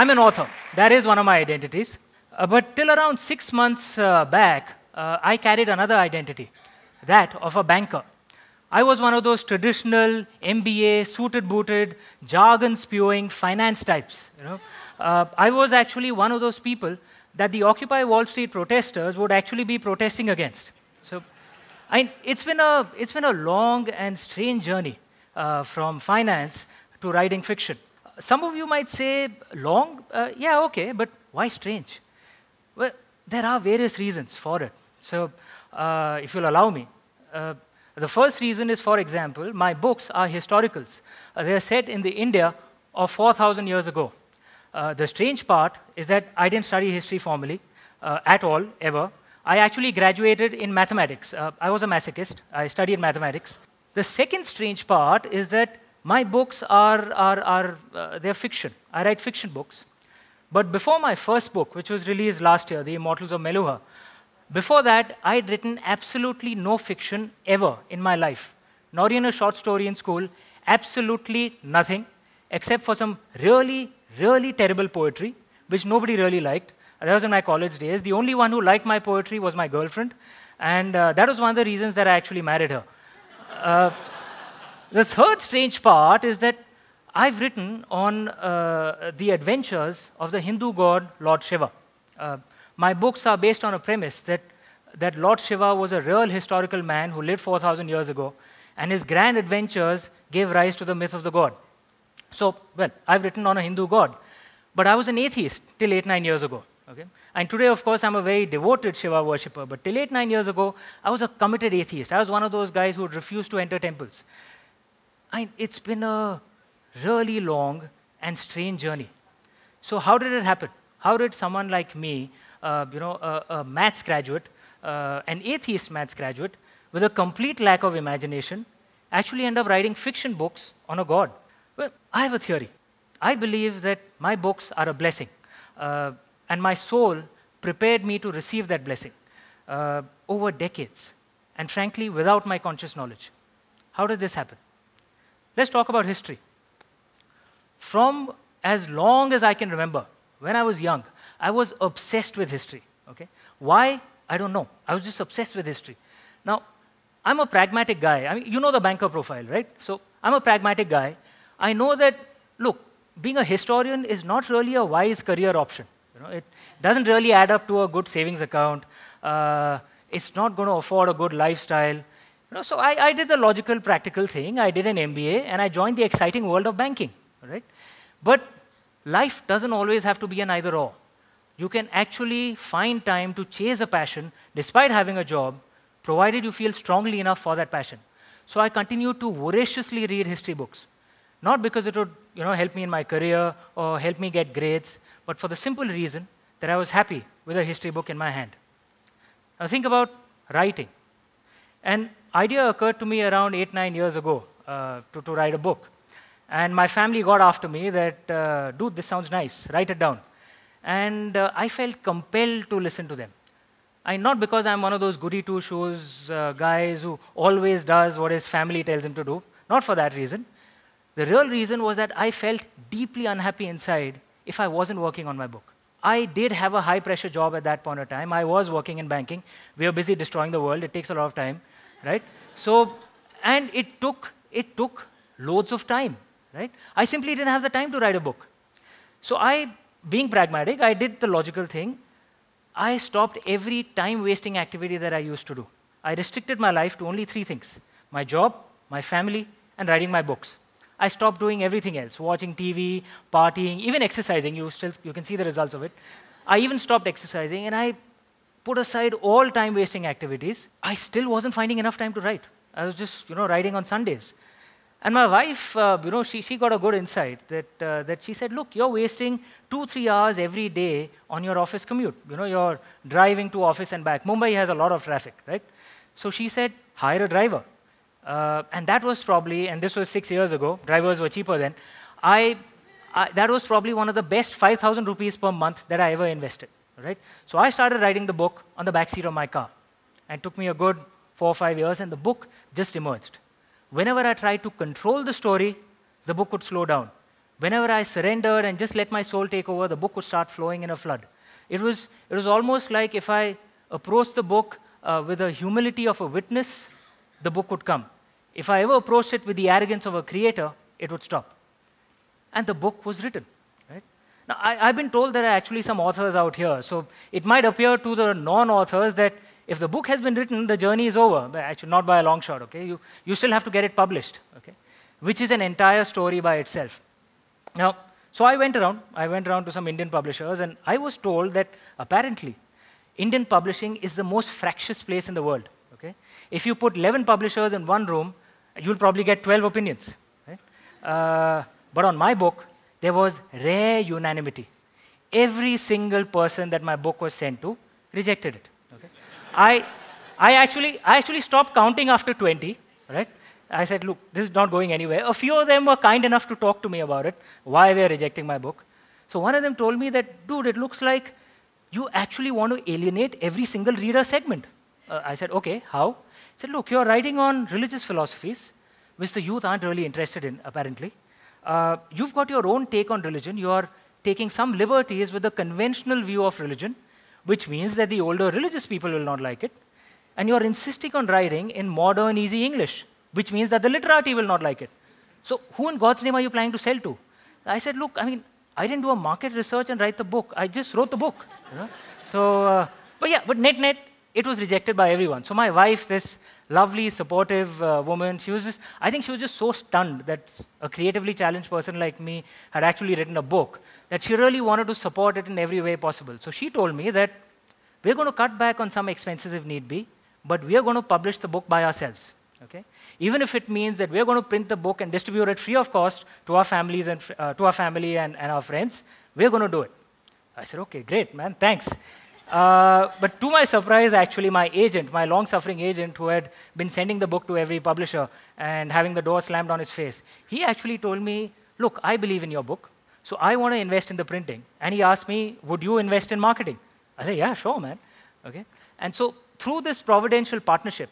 I'm an author. That is one of my identities. But till around 6 months back, I carried another identity, that of a banker. I was one of those traditional MBA, suited-booted, jargon-spewing finance types. I was actually one of those people that the Occupy Wall Street protesters would actually be protesting against. So, it's been a long and strange journey from finance to writing fiction. Some of you might say, long? Yeah, okay, but why strange? Well, there are various reasons for it. So, if you'll allow me, the first reason is, for example, my books are historicals. They are set in the India of 4,000 years ago. The strange part is that I didn't study history formally at all, ever. I actually graduated in mathematics. I was a masochist. I studied mathematics. The second strange part is that my books they're fiction. I write fiction books. But before my first book, which was released last year, The Immortals of Meluha, before that, I'd written absolutely no fiction ever in my life. Not even a short story in school, absolutely nothing, except for some really, really terrible poetry, which nobody really liked. That was in my college days. The only one who liked my poetry was my girlfriend, and that was one of the reasons that I actually married her. The third strange part is that I've written on the adventures of the Hindu god Lord Shiva. My books are based on a premise that Lord Shiva was a real historical man who lived 4,000 years ago, and his grand adventures gave rise to the myth of the god. So, well, I've written on a Hindu god, but I was an atheist till 8-9 years ago. Okay? And today, of course, I'm a very devoted Shiva worshipper, but till 8-9 years ago, I was a committed atheist. I was one of those guys who would refuse to enter temples. It's been a really long and strange journey. So how did it happen? How did someone like me, a maths graduate, an atheist maths graduate, with a complete lack of imagination, actually end up writing fiction books on a god? Well, I have a theory. I believe that my books are a blessing, and my soul prepared me to receive that blessing over decades, and frankly, without my conscious knowledge. How did this happen? Let's talk about history. From as long as I can remember, when I was young, I was obsessed with history. Okay? Why? I don't know. I was just obsessed with history. Now, I'm a pragmatic guy. I mean, you know the banker profile, right? So I'm a pragmatic guy. I know that, look, being a historian is not really a wise career option. It doesn't really add up to a good savings account. It's not going to afford a good lifestyle. So I did the logical, practical thing. I did an MBA, and I joined the exciting world of banking. Right? But life doesn't always have to be an either-or. You can actually find time to chase a passion despite having a job, provided you feel strongly enough for that passion. So I continued to voraciously read history books. Not because it would help me in my career or help me get grades, but for the simple reason that I was happy with a history book in my hand. Now think about writing. An idea occurred to me around 8-9 years ago to write a book. And my family got after me that, dude, this sounds nice, write it down. And I felt compelled to listen to them. Not because I'm one of those goody two-shoes guys who always does what his family tells him to do. Not for that reason. The real reason was that I felt deeply unhappy inside if I wasn't working on my book. I did have a high-pressure job at that point of time. I was working in banking. We were busy destroying the world. It takes a lot of time, right? So, and it took loads of time. Right? I simply didn't have the time to write a book. So being pragmatic, I did the logical thing. I stopped every time-wasting activity that I used to do. I restricted my life to only 3 things: my job, my family, and writing my books. I stopped doing everything else, watching TV, partying, even exercising. You can see the results of it. I even stopped exercising, and I put aside all time-wasting activities. I still wasn't finding enough time to write. I was just writing on Sundays. And my wife, she got a good insight that she said, look, you're wasting 2-3 hours every day on your office commute. You're driving to office and back. Mumbai has a lot of traffic, right? So she said, hire a driver. And that was probably, and this was 6 years ago, drivers were cheaper then, that was probably one of the best 5,000 rupees per month that I ever invested, right? So I started writing the book on the backseat of my car. And it took me a good 4 or 5 years, and the book just emerged. Whenever I tried to control the story, the book would slow down. whenever I surrendered and just let my soul take over, the book would start flowing in a flood. It was almost like if I approached the book with the humility of a witness, the book would come. If I ever approached it with the arrogance of a creator, it would stop. And the book was written. Right? Now, I've been told there are actually some authors out here, so it might appear to the non-authors that if the book has been written, the journey is over. But actually, not by a long shot. Okay, you still have to get it published. Okay, which is an entire story by itself. Now, so I went around to some Indian publishers, and I was told that apparently Indian publishing is the most fractious place in the world. Okay, if you put 11 publishers in one room, you'll probably get 12 opinions. Right? But on my book, there was rare unanimity. Every single person that my book was sent to rejected it. Okay? I actually stopped counting after 20. Right? I said, look, this is not going anywhere. A few of them were kind enough to talk to me about it, why they're rejecting my book. So one of them told me that, dude, it looks like you actually want to alienate every single reader segment. I said, okay, how? He said, look, you're writing on religious philosophies, which the youth aren't really interested in, apparently. You've got your own take on religion. You're taking some liberties with the conventional view of religion, which means that the older religious people will not like it. And you're insisting on writing in modern, easy English, which means that the literati will not like it. So who in God's name are you planning to sell to? I said, look, I mean, I didn't do a market research and write the book. I just wrote the book. You know? So, but net, it was rejected by everyone. So my wife, this lovely, supportive woman, I think she was just so stunned that a creatively challenged person like me had actually written a book that she really wanted to support it in every way possible. So she told me that we're going to cut back on some expenses if need be, but we are going to publish the book by ourselves. Okay? Even if it means that we're going to print the book and distribute it free of cost to our families and to our family and our friends, we're going to do it. I said, okay, great, man, thanks. But to my surprise, actually, my agent, my long-suffering agent who had been sending the book to every publisher and having the door slammed on his face, he actually told me, look, I believe in your book, so I want to invest in the printing. And he asked me, would you invest in marketing? I said, yeah, sure, man. Okay? And so through this providential partnership,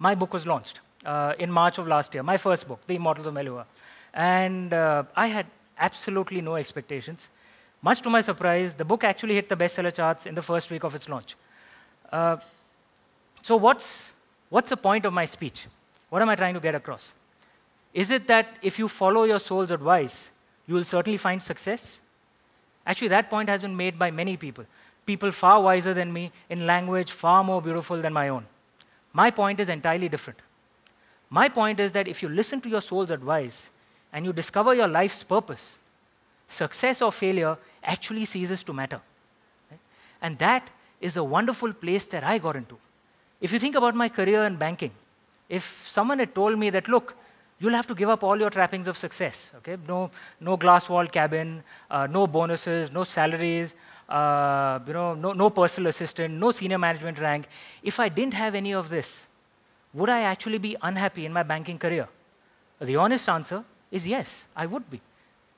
my book was launched in March of last year, my first book, The Immortals of Melua. And I had absolutely no expectations. Much to my surprise, the book actually hit the bestseller charts in the first week of its launch. So what's the point of my speech? What am I trying to get across? Is it that if you follow your soul's advice, you will certainly find success? Actually, that point has been made by many people. People far wiser than me, in language far more beautiful than my own. My point is entirely different. My point is that if you listen to your soul's advice and you discover your life's purpose, success or failure actually ceases to matter. Right? And that is the wonderful place that I got into. If you think about my career in banking, if someone had told me that, look, you'll have to give up all your trappings of success, okay? No glass-walled cabin, no bonuses, no salaries, no personal assistant, no senior management rank. If I didn't have any of this, would I actually be unhappy in my banking career? The honest answer is yes, I would be.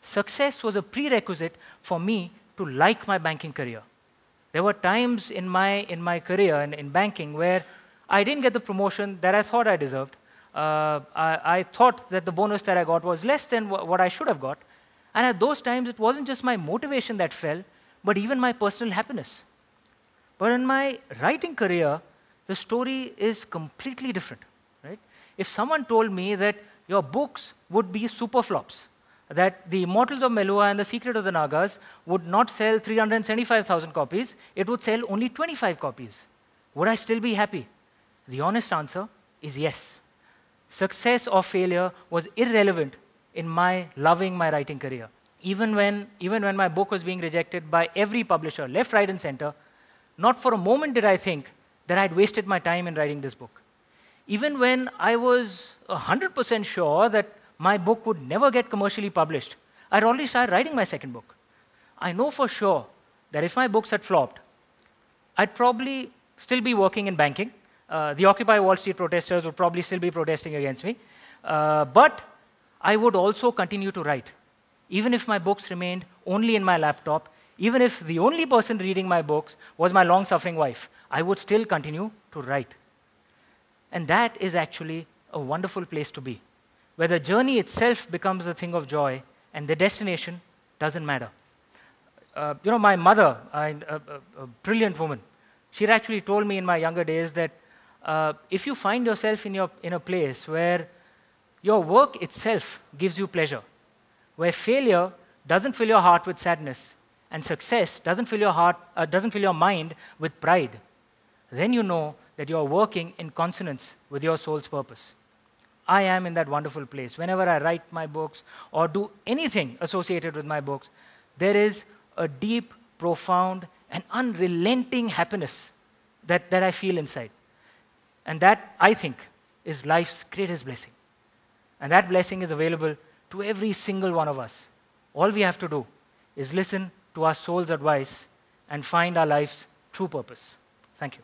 Success was a prerequisite for me to like my banking career. There were times in my career in banking where I didn't get the promotion that I thought I deserved. I thought that the bonus that I got was less than what I should have got. And at those times, it wasn't just my motivation that fell, but even my personal happiness. But in my writing career, the story is completely different. Right? If someone told me that your books would be super flops, that The Immortals of Melua and The Secret of the Nagas would not sell 375,000 copies, it would sell only 25 copies, would I still be happy? The honest answer is yes. Success or failure was irrelevant in my loving my writing career. Even when my book was being rejected by every publisher, left, right, and center, not for a moment did I think that I'd wasted my time in writing this book. Even when I was 100% sure that my book would never get commercially published, I'd already started writing my second book. I know for sure that if my books had flopped, I'd probably still be working in banking. The Occupy Wall Street protesters would probably still be protesting against me. But I would also continue to write. Even if my books remained only in my laptop, even if the only person reading my books was my long-suffering wife, I would still continue to write. And that is actually a wonderful place to be, where the journey itself becomes a thing of joy and the destination doesn't matter. My mother, a brilliant woman, she had actually told me in my younger days that if you find yourself in a place where your work itself gives you pleasure, where failure doesn't fill your heart with sadness, and success doesn't fill your mind with pride, then you know that you are working in consonance with your soul's purpose. I am in that wonderful place. Whenever I write my books or do anything associated with my books, there is a deep, profound, and unrelenting happiness that I feel inside. And that, I think, is life's greatest blessing. And that blessing is available to every single one of us. All we have to do is listen to our soul's advice and find our life's true purpose. Thank you.